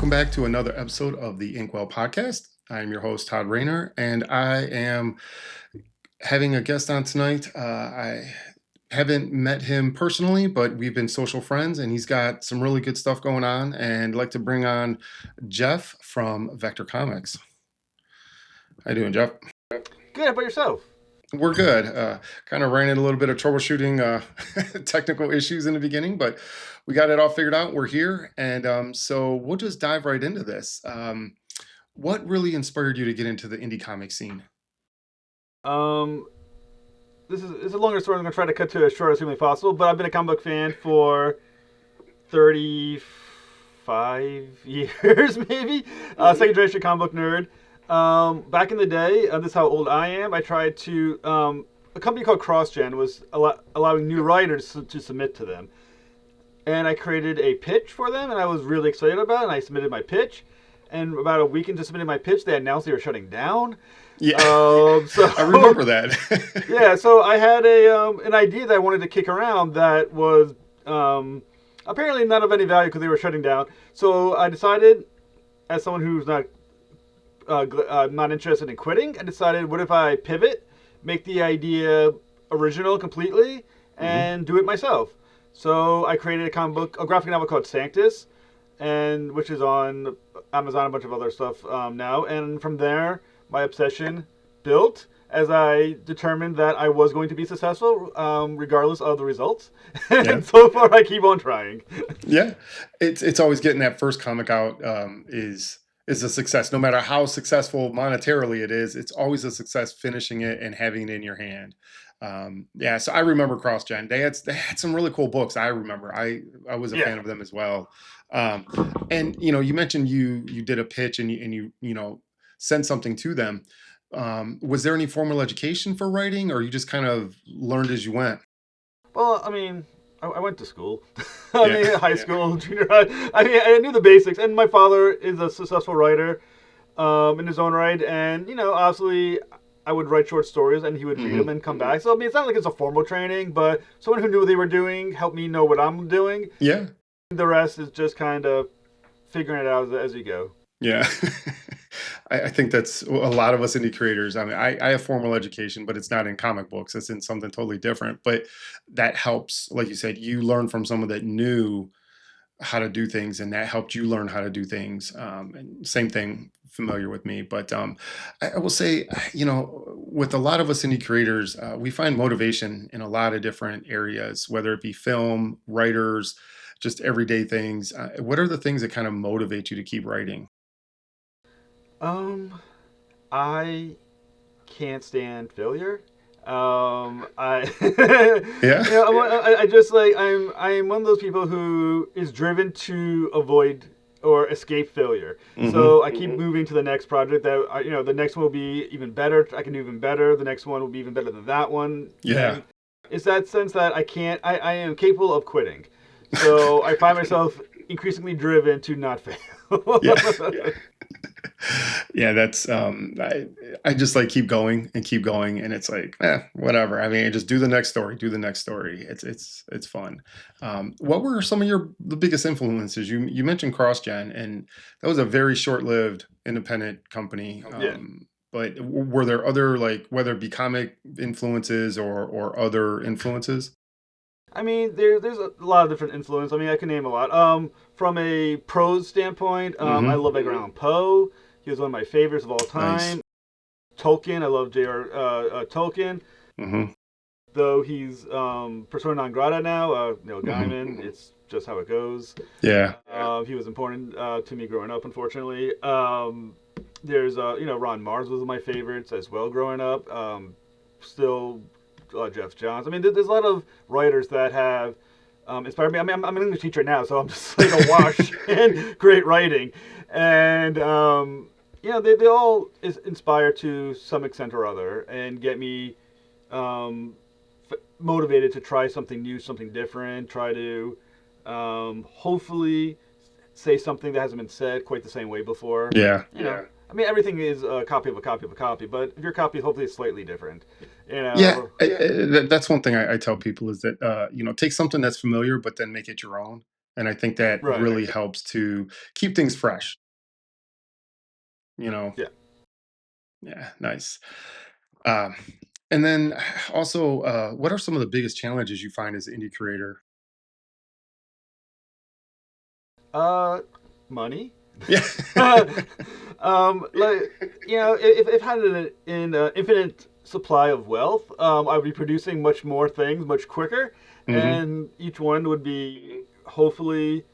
Welcome back to another episode of the Inkwell podcast. I am your host, Todd Rayner, and I am having a guest on tonight. I haven't met him personally, but we've been social friends, and he's got some really good stuff going on. And I'd like to bring on Jeff from Vector Comics. How you doing, Jeff? Good. How about yourself? We're good. Kind of ran into a little bit of troubleshooting technical issues in the beginning, but we got it all figured out. We're here. And so we'll just dive right into this. What really inspired you to get into the indie comic scene? Um, this is a longer story. I'm gonna try to cut to as short as humanly possible. But I've been a comic book fan for 35 years, maybe. Second generation comic book nerd. Back in the day, this is how old I am. I tried to a company called CrossGen was allowing new writers to submit to them, and I created a pitch for them, and I was really excited about it. And I submitted my pitch, and about a week into submitting my pitch, they announced they were shutting down. Yeah, So I remember that. yeah, so I had an idea that I wanted to kick around that was apparently not of any value because they were shutting down. So I decided, as someone who's not interested in quitting, I decided, what if I pivot, make the idea original completely, and do it myself. So I created a graphic novel called Sanctus, and which is on Amazon, a bunch of other stuff now. And from there, my obsession built as I determined that I was going to be successful, regardless of the results. Yeah, And so far, I keep on trying. yeah. It's always getting that first comic out is a success. No matter how successful monetarily it is, it's always a success finishing it and having it in your hand. Yeah, so I remember CrossGen. They had some really cool books. I remember. I was a Yeah. fan of them as well. Um, and you mentioned you did a pitch and you sent something to them. Was there any formal education for writing, or you just kind of learned as you went? Well, I mean, I went to school. I Yeah, mean, high school, junior high. I mean, I knew the basics, and my father is a successful writer in his own right, and obviously, I would write short stories, and he would read them hmm and come back. So I mean, it's not like it's a formal training, but someone who knew what they were doing helped me know what I'm doing. yeah, The rest is just kind of figuring it out as you go. yeah. I think that's a lot of us indie creators. I mean, I have formal education, but it's not in comic books. It's in something totally different. But that helps, like you said, you learn from someone that knew how to do things, and that helped you learn how to do things. And same thing, familiar with me. But I will say, with a lot of us indie creators, we find motivation in a lot of different areas, whether it be film, writers, just everyday things. What are the things that kind of motivate you to keep writing? Um, I can't stand failure. I, Yeah. I just like I'm one of those people who is driven to avoid or escape failure. hmm So I keep moving to the next project that the next one will be even better. I can do even better. The next one will be even better than that one. Yeah. And it's that sense that I can't. I am capable of quitting. So I find myself increasingly driven to not fail. Yeah. Yeah, that's I just like keep going and keep going, and it's like whatever. I mean, just do the next story, do the next story. It's fun. What were some of the biggest influences? You mentioned CrossGen, and that was a very short-lived independent company. Yeah. But were there other, like, whether it be comic influences or other influences? I mean, there's a lot of different influence. I mean, I can name a lot. From a prose standpoint, I hmm love Edgar Allan Poe. He was one of my favorites of all Nice. time. Tolkien, I love J.R. Tolkien. hmm Though he's persona non grata now, Neil hmm Gaiman. It's just how it goes. Yeah. He was important to me growing up, unfortunately. There's Ron Mars was one of my favorites as well growing up. Still Jeff Johns. I mean, there's a lot of writers that have inspired me. I mean, I'm an English teacher now, so I'm just like awash in great writing, and they all is inspire to some extent or other, and get me um, motivated to try something new, something different. Try to hopefully say something that hasn't been said quite the same way before. Yeah. I mean, everything is a copy of a copy of a copy, but your copy is hopefully slightly different. You Yeah, know, that's one thing I tell people is that take something that's familiar, but then make it your own. And I think that Right. really helps to keep things fresh, you know? Yeah. Yeah, nice. Um, and then also, what are some of the biggest challenges you find as an indie creator? Uh, Money. Yeah. Like if had an infinite supply of wealth, I'd be producing much more things much quicker, Hmm. and each one would be hopefully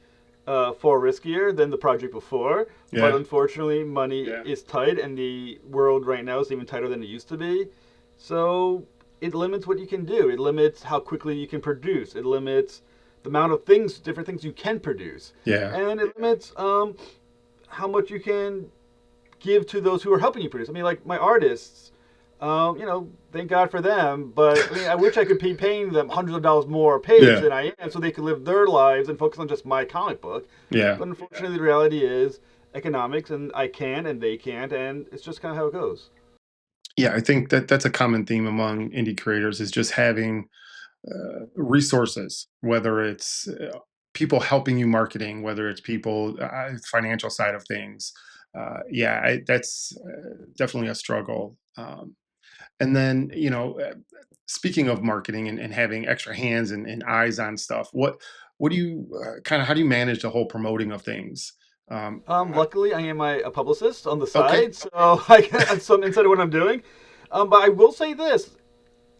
far riskier than the project before. But Yeah. unfortunately, money is tight, and the world right now is even tighter than it used to be. So it limits what you can do. It limits how quickly you can produce. It limits the amount of things, different things you can produce, Yeah. and it limits how much you can give to those who are helping you produce. I mean, like my artists, thank God for them. But I mean, I wish I could be paying them hundreds of dollars more a page Yeah. than I am, so they could live their lives and focus on just my comic book. Yeah. But unfortunately, the reality is economics, and I can, and they can't, and it's just kind of how it goes. Yeah. I think that that's a common theme among indie creators is just having resources, whether it's people helping you marketing, whether it's people financial side of things. Yeah, that's definitely a struggle. And then speaking of marketing and having extra hands and eyes on stuff, what do you kind of how do you manage the whole promoting of things? Um, uh, Luckily, I am a publicist on the okay, side, so I get some insight of what I'm doing. But I will say this: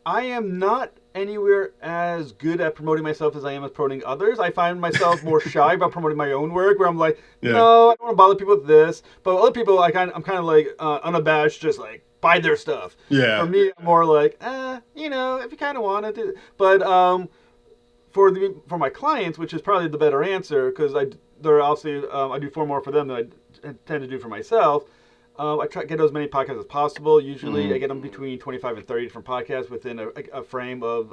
I am not anywhere as good at promoting myself as I am at promoting others. I find myself more shy about promoting my own work, where I'm like, yeah, no, I don't want to bother people with this. But other people, I'm kind of like unabashed, just like buy their stuff. For yeah, me, I'm more like, if you kind of want to do. But for my clients, which is probably the better answer, because they're obviously I do far more for them than I tend to do for myself. I try to get as many podcasts as possible. Usually, I hmm get them between 25 and 30 different podcasts within a frame of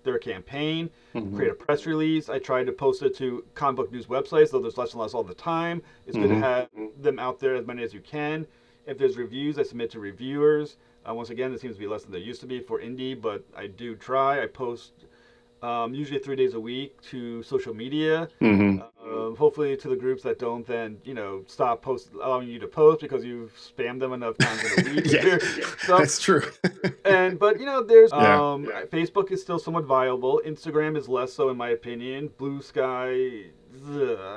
their campaign. Create hmm a press release. I try to post it to comic book news websites, though there's less and less all the time. It's good to hmm have them out there as many as you can. If there's reviews, I submit to reviewers. Once again, there seems to be less than there used to be for indie, but I do try. I post usually 3 days a week to social media. hmm Hopefully to the groups that don't then stop allowing you to post because you've spammed them enough times in a week with yeah, your stuff. that's true. And but there's Yeah, Facebook is still somewhat viable. Instagram is less so in my opinion. Blue Sky,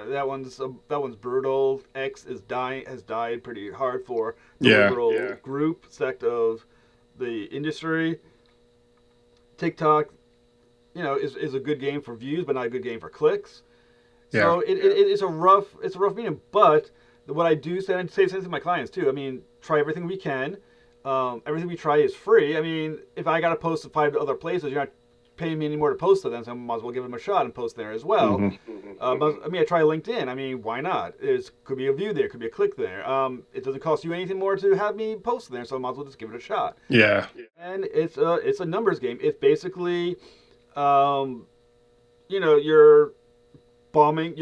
that one's brutal. X is dying has died pretty hard for the yeah, liberal group sect of the industry. TikTok, is a good game for views, but not a good game for clicks. yeah, So it's a rough medium. But what I do say, and say to my clients too. I mean, try everything we can. Everything we try is free. I mean, if I got to post to 5 other places, you're not paying me any more to post to them, so I might as well give them a shot and post there as well. hmm But I mean, I try LinkedIn. I mean, why not? It could be a view there, could be a click there. It doesn't cost you anything more to have me post there, so I might as well just give it a shot. yeah, And it's a numbers game. It's basically, um, you're you're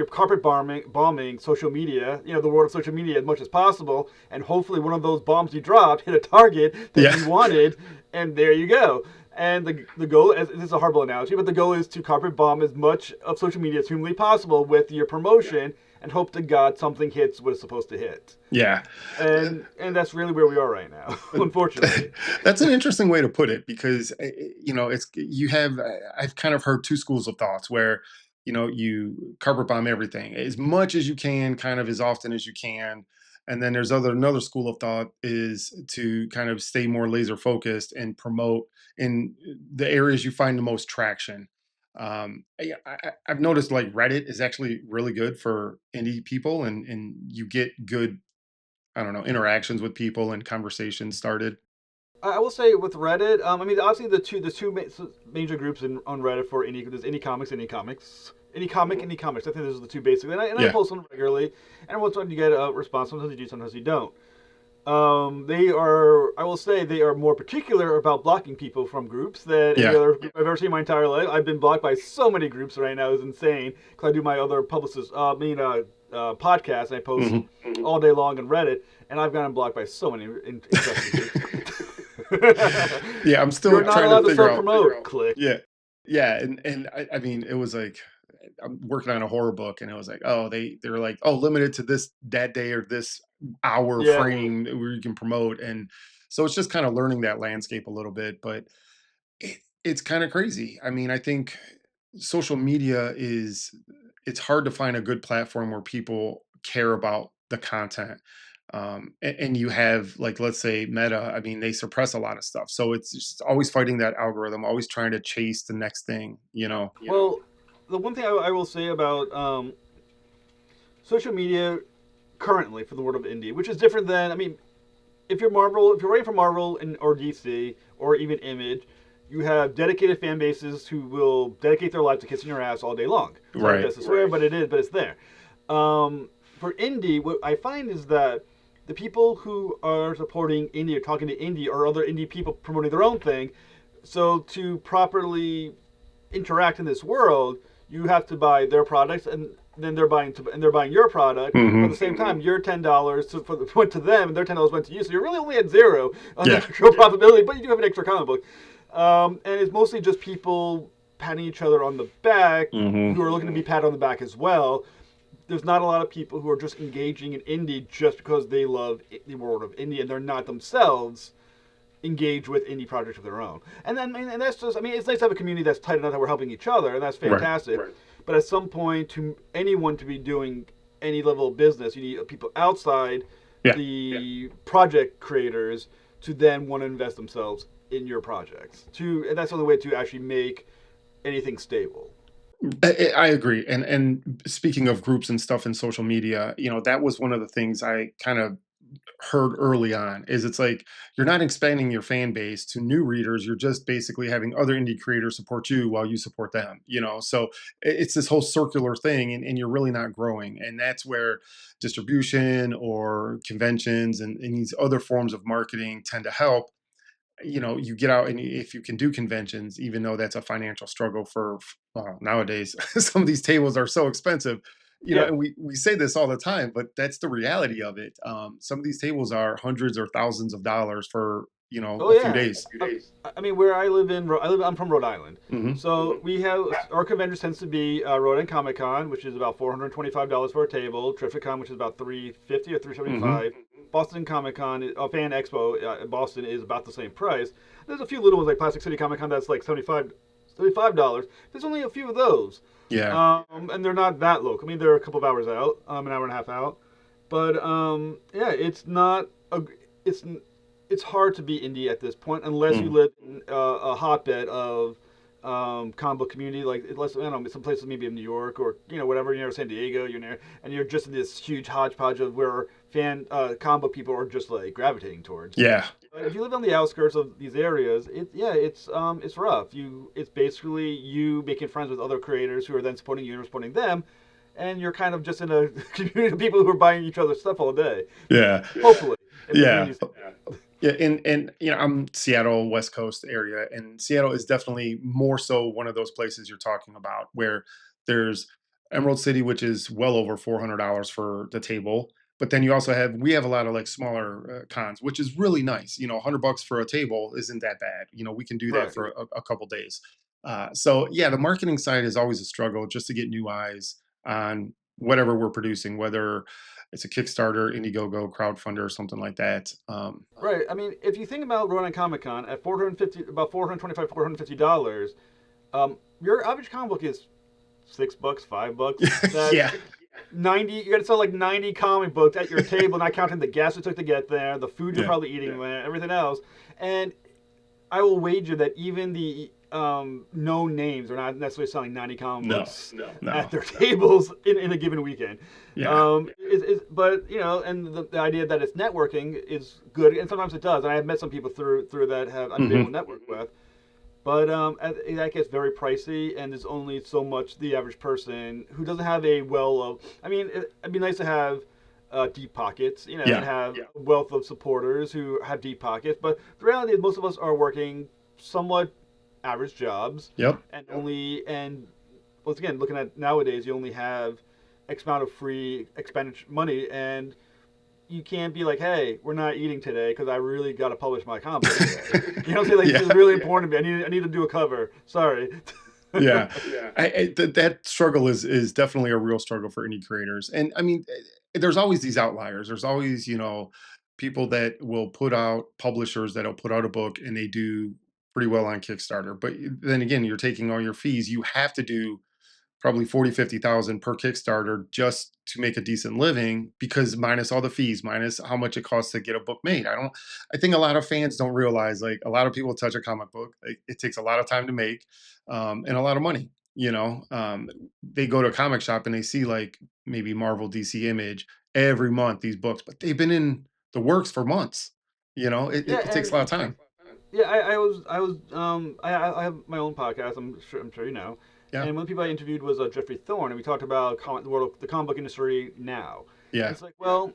carpet bombing social media, the world of social media as much as possible, and hopefully one of those bombs you dropped hit a target that yeah, you wanted, and there you go. And the goal, this is a horrible analogy, but the goal is to carpet bomb as much of social media as humanly possible with your promotion, and hope to God something hits what it's supposed to hit. yeah. And that's really where we are right now, unfortunately. That's an interesting way to put it because it's you have I've kind of heard two schools of thoughts where you carpet bomb everything as much as you can, kind of as often as you can, and then there's another school of thought is to kind of stay more laser focused and promote in the areas you find the most traction. I've noticed like Reddit is actually really good for indie people, and you get good I don't know interactions with people and conversations started. I will say with Reddit, I mean, obviously major groups on Reddit for there's any comics, any comics, any comic, any comics. I think those are the two basic, and I Yeah. post them regularly. And once you get a response, sometimes you do, sometimes you don't. They are, I will say, they are more particular about blocking people from groups than any Yeah. other group I've ever seen in my entire life. I've been blocked by so many groups right now; it's insane. Because I do my other podcast, and I post Mhm. all day long on Reddit, and I've gotten blocked by so many interesting groups. Yeah, I'm You're still not trying to allowed to figure self out promote. Click. yeah. Yeah, and I mean, it was like I'm working on a horror book, and it was like, oh, they're like, oh, limited to this that day or this hour Yeah. frame where you can promote, and so it's just kind of learning that landscape a little bit, but it's kind of crazy. I mean, I think social media is it's hard to find a good platform where people care about the content. And you have like let's say Meta. I mean, they suppress a lot of stuff, so it's just always fighting that algorithm, always trying to chase the next thing. Well, the one thing I will say about social media currently for the world of indie, which is different than, I mean, if you're writing for Marvel or DC or even Image, you have dedicated fan bases who will dedicate their life to kissing your ass all day long. Sorry, Right. that's a swear, but it's there. For indie, what I find is that the people who are supporting indie or talking to indie are other indie people promoting their own thing. So to properly interact in this world, you have to buy their products, and then they're buying your product. But at the Hmm. same time, your $10 went to them, and their $10 went to you. So you're really only at zero on the Yeah. actual profitability, but you do have an extra comic book. And it's mostly just people patting each other on the back Hmm. who are looking to be patted on the back as well. There's not a lot of people who are just engaging in indie just because they love the world of indie and they're not themselves engage with indie projects of their own. And then, and that's just, I mean, it's nice to have a community that's tight enough that we're helping each other, and that's Right. fantastic. Right. But at some point, to anyone to be doing any level of business, you need people outside Yeah. the project creators to then want to invest themselves in your projects. And that's the only way to actually make anything stable. I agree. And speaking of groups and stuff in social media, that was one of the things I kind of heard early on is it's like you're not expanding your fan base to new readers, you're just basically having other indie creators support you while you support them. So it's this whole circular thing, and you're really not growing, and that's where distribution or conventions and these other forms of marketing tend to help. You get out, and if you can do conventions, even though that's a financial struggle for nowadays, some of these tables are so expensive. Yeah. And we say this all the time, but that's the reality of it. Some of these tables are hundreds or thousands of dollars for Oh a few yeah. days. I mean, where I live in, I'm from Rhode Island, Hmm. so we have our convention tends to be Rhode Island Comic Con, which is about $425 for a table. Terrificon, which is about 350 or Hmm. 375. Boston Comic Con, Fan Expo in Boston is about the same price. There's a few little ones like Plastic City Comic Con that's like $75. There's only a few of those, Yeah. and they're not that local. I mean, they're a couple of hours out, an hour and a half out, but yeah, it's it's hard to be indie at this point unless you Mhm. live in a hotbed of comic book community, like unless I don't know, some places maybe in New York or whatever, San Diego, you're near, and you're just in this huge hodgepodge of where comic book people are just like gravitating towards. Yeah. But if you live on the outskirts of these areas, it's rough. It's basically you making friends with other creators who are then supporting you and supporting them, and you're kind of just in a community of people who are buying each other's stuff all day. Yeah. Hopefully, if the Yeah. community's Yeah, and I'm Seattle, West Coast area, and Seattle is definitely more so one of those places you're talking about where there's Emerald City, which is well over $400 for the table. But then you also we have a lot of like smaller cons, which is really nice. $100 for a table isn't that bad. We can do that right. for a couple days. So yeah, the marketing side is always a struggle just to get new eyes on whatever we're producing, whether it's a Kickstarter, Indiegogo, crowdfunder, or something like that. Right. I mean, if you think about Ronin Comic Con at 450, about 425, $450, your average comic book is $6, $5. That's Yeah. 90. You got to sell like 90 comic books at your table, not counting the gas it took to get there, the food you're Yeah. probably eating there, everything else. And I will wager that even the known names are not necessarily selling 90 comic No. books No. at their tables in a given weekend. Yeah. But and the idea that it's networking is good, and sometimes it does. And I have met some people through that have I've been able to Hmm. network with. But that gets very pricey, and there's only so much the average person who doesn't have a well of. I mean, it'd be nice to have deep pockets, and Yeah. have a wealth of supporters who have deep pockets. But the reality is, most of us are working somewhat average jobs, Yep. and once again, looking at nowadays, you only have X amount of free expenditure money, and you can't be like, hey, we're not eating today because I really got to publish my comic book today. You know what I'm saying? Like, this Yeah. is really important to me. I need to do a cover. Sorry. Yeah. That struggle is definitely a real struggle for indie creators, and I mean, there's always these outliers. There's always, people that will put out publishers that'll put out a book and they do pretty well on Kickstarter, but then again, you're taking all your fees. You have to do probably 40, 50,000 per Kickstarter just to make a decent living, because minus all the fees, minus how much it costs to get a book made. I think a lot of fans don't realize, like, a lot of people touch a comic book. It takes a lot of time to make, and a lot of money. They go to a comic shop and they see, like, maybe Marvel, DC, Image every month, these books, but they've been in the works for months. Yeah, It takes a lot of time. yeah, I have my own podcast. I'm sure you know. Yeah. And one of the people I interviewed was Jeffrey Thorne, and we talked about the world, the comic book industry now. And Yeah. it's like, well,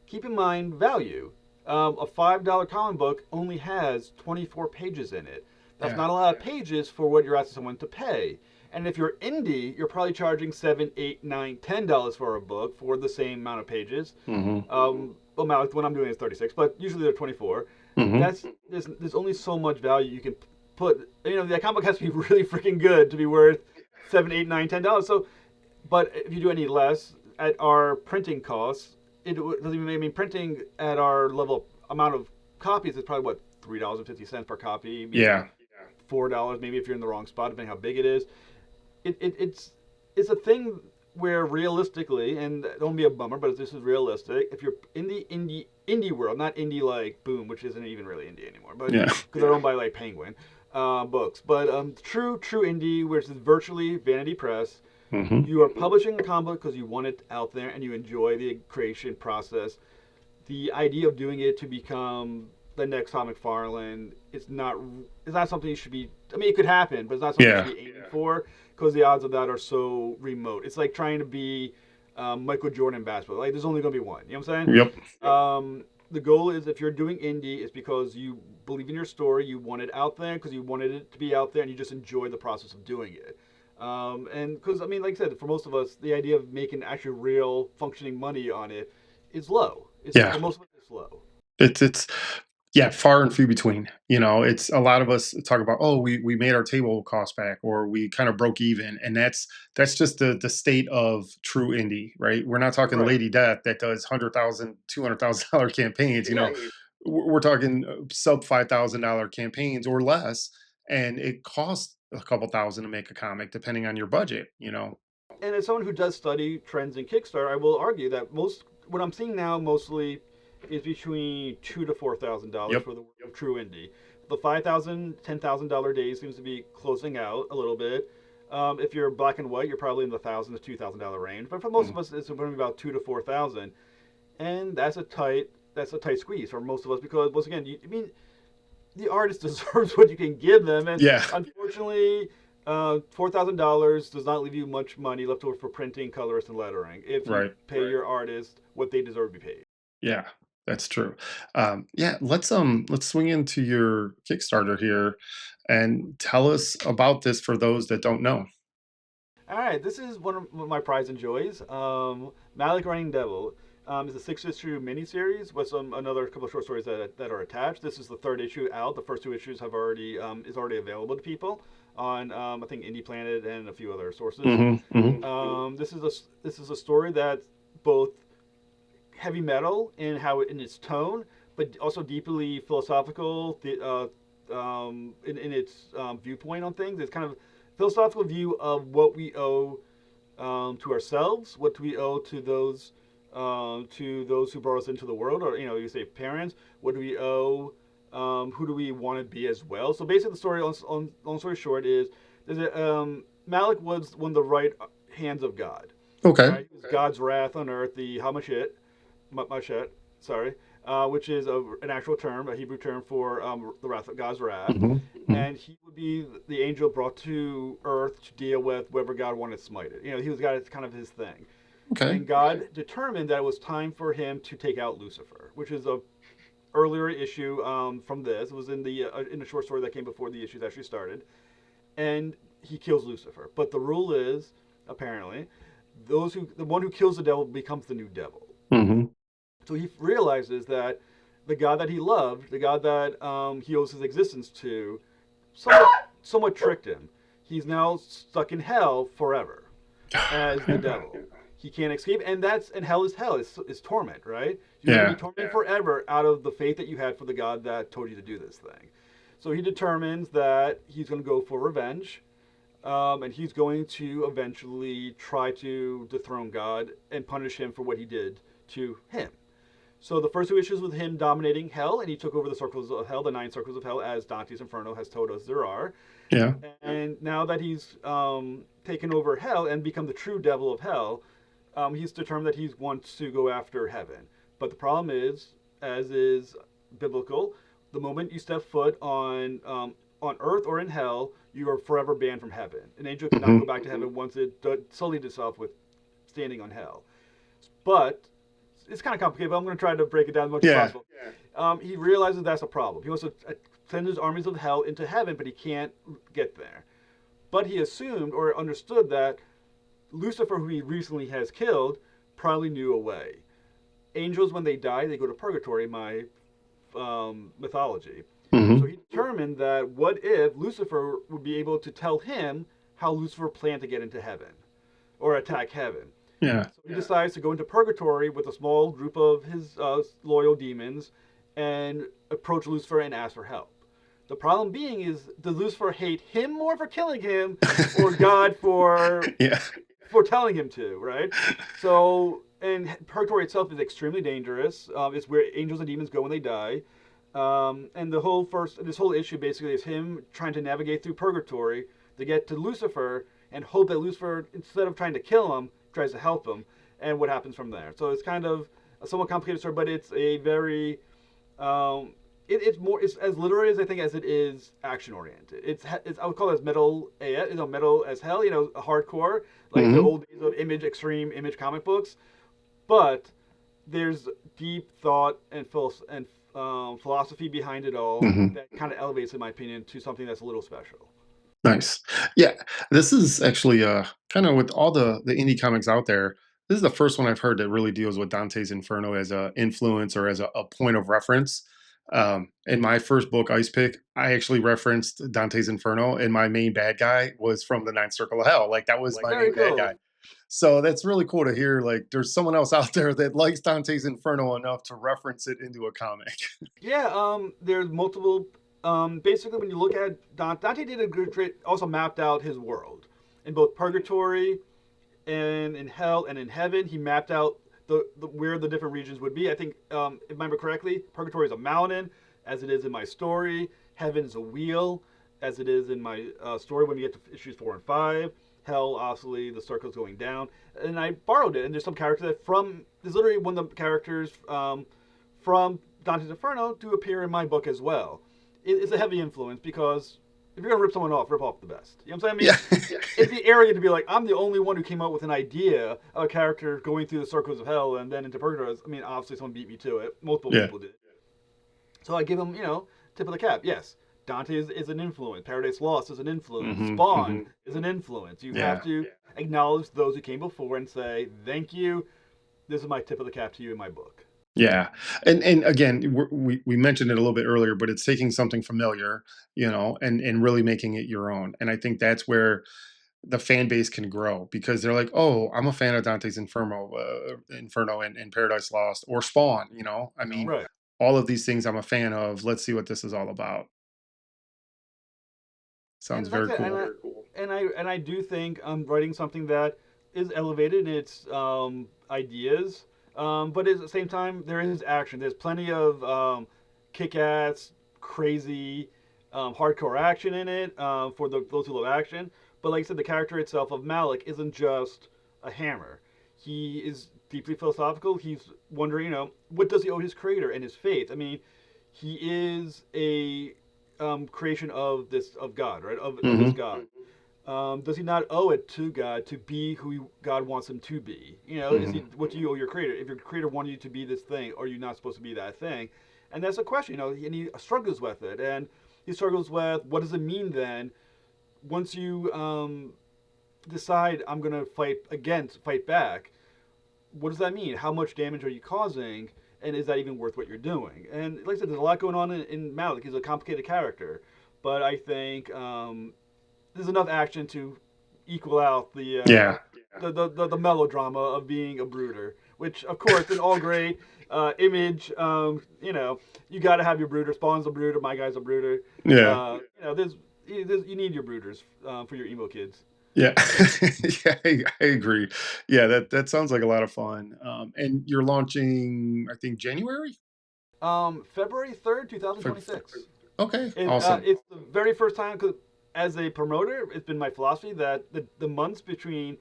keep in mind value. A $5 comic book only has 24 pages in it. That's Yeah. not a lot of pages for what you're asking someone to pay. And if you're indie, you're probably charging seven, eight, nine, $10 for a book for the same amount of pages. Hmm. Well, now what I'm doing is 36, but usually they're 24. Hmm. There's only so much value you can put. The comic book has to be really freaking good to be worth seven, eight, nine, $10. So, but if you do any less at our printing costs, it doesn't even. I mean, printing at our level amount of copies is probably what $3.50 per copy, maybe Yeah. $4, maybe if you're in the wrong spot, depending how big it is. It's a thing where realistically, and don't be a bummer, but this is realistic. If you're in the indie world, not indie like Boom, which isn't even really indie anymore, but Yeah. because they're owned by like Penguin books, but true indie, which is virtually vanity press. Hmm. You are publishing a comic book because you want it out there and you enjoy the creation process. The idea of doing it to become the next Tom McFarlane is not something you should be. I mean, it could happen, but it's not something you Yeah. should be aiming for because the odds of that are so remote. It's like trying to be Michael Jordan in basketball. Like, there's only going to be one. You know what I'm Yep. saying? The goal is, if you're doing indie, it's because you believe in your story, you want it out there because you wanted it to be out there, and you just enjoy the process of doing it. And because, I mean, like I said, for most of us, the idea of making actually real functioning money on it is low. It's Yeah. for most of us, it's low. It's yeah, far and few between. It's a lot of us talk about, oh, we made our table cost back, or we kind of broke even, and that's just the state of true indie, right? We're not talking Right. Lady Death that does 100,000, $200,000 campaigns. Yeah. We're talking sub $5,000 campaigns or less, and it costs a couple thousand to make a comic, depending on your budget. And as someone who does study trends in Kickstarter, I will argue that most what I'm seeing now mostly is between $2,000 to $4,000 Yep. for the true indie. The $5,000, $10,000 days seems to be closing out a little bit. If you're black and white, you're probably in the $1,000 to $2,000 range. But for most of Mhm. us, it's going to be about 2 to 4,000, and that's a tight squeeze for most of us because once again, I mean, the artist deserves what you can give them, and Yeah. unfortunately, $4,000 does not leave you much money left over for printing, colorist, and lettering if you Right. pay your artist what they deserve to be paid. Yeah, that's true. Yeah, let's swing into your Kickstarter here and tell us about this for those that don't know. All right, this is one of my prides and joys. Malik Running Devil is a six-issue miniseries with another couple of short stories that are attached. This is the third issue out. The first two issues have already is already available to people on I think Indie Planet and a few other sources. Hmm. Hmm. This is a story that's both heavy metal in in its tone, but also deeply philosophical in its viewpoint on things. It's kind of philosophical view of what we owe to ourselves, what do we owe to those who brought us into the world, or you say parents. What do we owe? Who do we want to be as well? So basically, the story, on long story short, is Malik was one of the right hands of God. Okay. Right, he was God's wrath on earth, the Hamashet, Mashet, sorry, which is an actual term, a Hebrew term for the wrath of God's wrath. Hmm. Hmm. And he would be the angel brought to earth to deal with whatever God wanted to smite it. He was God. It's kind of his thing. Okay. And God determined that it was time for him to take out Lucifer, which is a earlier issue from this. It was in a short story that came before the issues actually started, and he kills Lucifer. But the rule is, apparently, the one who kills the devil becomes the new devil. Hmm. So he realizes that the God that he loved, the God that he owes his existence to, somewhat tricked him. he's now stuck in hell forever as the devil. He can't escape, and hell is hell. It's torment, right? You're going to be Yeah. tormented forever out of the faith that you had for the God that told you to do this thing. So he determines that he's going to go for revenge, and he's going to eventually try to dethrone God and punish him for what he did to him. So the first two issues with him dominating hell, and he took over the circles of hell, the nine circles of hell, as Dante's Inferno has told us there are. Yeah. And now that he's taken over hell and become the true devil of hell, he's determined that he wants to go after heaven. But the problem is, as is biblical, the moment you step foot on earth or in hell, you are forever banned from heaven. An angel cannot Hmm. go back to heaven once it sullied itself with standing on hell. But it's kind of complicated, but I'm going to try to break it down as much as Yeah. possible. He realizes that's a problem. He wants to send his armies of hell into heaven, but he can't get there. But he assumed or understood that Lucifer, who he recently has killed, probably knew a way. Angels, when they die, they go to purgatory in my mythology. So Hmm. he determined that what if Lucifer would be able to tell him how Lucifer planned to get into heaven or attack heaven. Yeah. So he decides to go into purgatory with a small group of his loyal demons and approach Lucifer and ask for help. The problem being is, does Lucifer hate him more for killing him, or God Yeah. for telling him to? Right. So, and purgatory itself is extremely dangerous. It's where angels and demons go when they die. And this whole issue basically is him trying to navigate through purgatory to get to Lucifer and hope that Lucifer, instead of trying to kill him, tries to help him, and what happens from there. So it's kind of a somewhat complicated story, but it's a very it's as literary as I think as it is action oriented. It's I would call it as metal as hell, hardcore like the Hmm. old days of extreme image comic books, but there's deep thought and philosophy behind it all Hmm. that kind of elevates, in my opinion, to something that's a little special. Nice. Yeah, this is actually kind of with all the indie comics out there. This is the first one I've heard that really deals with Dante's Inferno as a influence or as a point of reference. In my first book, Ice Pick, I actually referenced Dante's Inferno, and my main bad guy was from the Ninth Circle of Hell. Like that was my Very main bad cool. guy. So that's really cool to hear. Like there's someone else out there that likes Dante's Inferno enough to reference it into a comic. Yeah, there's multiple. Basically, when you look at Dante did a good also mapped out his world in both purgatory and in hell and in heaven. He mapped out where the different regions would be. I think, if I remember correctly, purgatory is a mountain, as it is in my story. Heaven is a wheel, as it is in my story when we get to issues 4 and 5. Hell, obviously, the circle's going down, and I borrowed it. And there's some characters that from there's literally one of the characters from Dante's Inferno to appear in my book as well. It's a heavy influence because if you're gonna rip someone off, rip off the best. You know what I'm saying? Yeah. I mean, it'd be arrogant to be like, I'm the only one who came up with an idea of a character going through the circles of hell and then into purgatory. I mean, obviously someone beat me to it. Multiple Yeah. people did. So I give him, tip of the cap. Yes, Dante is an influence. Paradise Lost is an influence. Hmm. Spawn Hmm. is an influence. You have Yeah. to acknowledge those who came before and say, thank you. This is my tip of the cap to you in my book. Yeah, and again, we mentioned it a little bit earlier, but it's taking something familiar, and really making it your own. And I think that's where the fan base can grow because they're like, oh, I'm a fan of Dante's Inferno and Paradise Lost or Spawn. I mean, Right. all of these things I'm a fan of. Let's see what this is all about. Sounds And like very I said, cool. and I do think I'm writing something that is elevated in its ideas, but at the same time there is action. There's plenty of kick-ass, crazy, hardcore action in it for those who love action. But like I said, the character itself of Malik isn't just a hammer. He is deeply philosophical. He's wondering, what does he owe his creator and his faith? I mean, he is a creation of God, right? Of this Hmm. God. Does he not owe it to God to be who God wants him to be? Is he Hmm. what do you owe your creator? If your creator wanted you to be this thing, are you not supposed to be that thing? And that's a question, and he struggles with it, and he struggles with what does it mean then once you decide I'm gonna fight back. What does that mean? How much damage are you causing? And is that even worth what you're doing? And like I said, there's a lot going on in Malik. He's a complicated character, but I think there's enough action to equal out Yeah. the melodrama of being a brooder, which of course in all great image, you got to have your brooder. Spawn's a brooder. My guy's a brooder. Yeah. You need your brooders for your emo kids. Yeah. Yeah, I agree. Yeah, that sounds like a lot of fun. And you're launching, I think, January? February 3rd, Feb 2026. Okay, And awesome. it's the very first time, because as a promoter, it's been my philosophy that the months between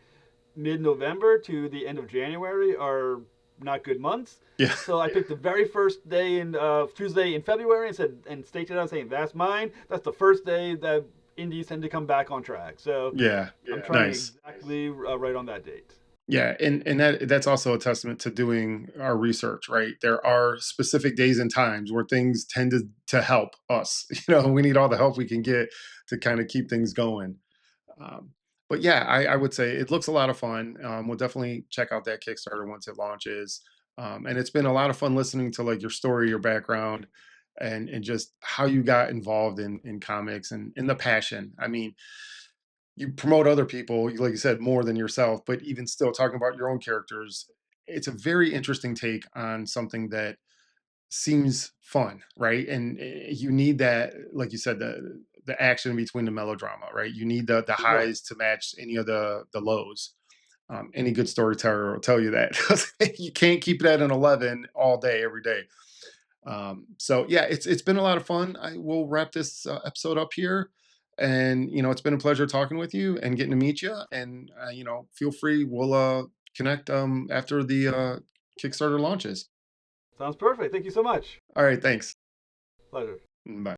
mid-November to the end of January are not good months. Yeah. So I picked the very first day in Tuesday in February and said and stated out saying that's mine. That's the first day that indies tend to come back on track. So Yeah. I'm trying Nice. exactly right on that date. Yeah, and that's also a testament to doing our research, right? There are specific days and times where things tend to help us. We need all the help we can get to kind of keep things going. Um, but yeah, I would say it looks a lot of fun. We'll definitely check out that Kickstarter once it launches. And it's been a lot of fun listening to like your story, your background, and just how you got involved in comics and in the passion. I mean, you promote other people, like you said, more than yourself, but even still talking about your own characters, it's a very interesting take on something that seems fun, right? And you need that, like you said, the action between the melodrama, right? You need the Right. highs to match any of the lows. Any good storyteller will tell you that. You can't keep it at an 11 all day, every day. So yeah, it's been a lot of fun. I will wrap this episode up here, and it's been a pleasure talking with you and getting to meet you. And feel free. We'll connect after the Kickstarter launches. Sounds perfect. Thank you so much. All right, thanks. Pleasure. Bye.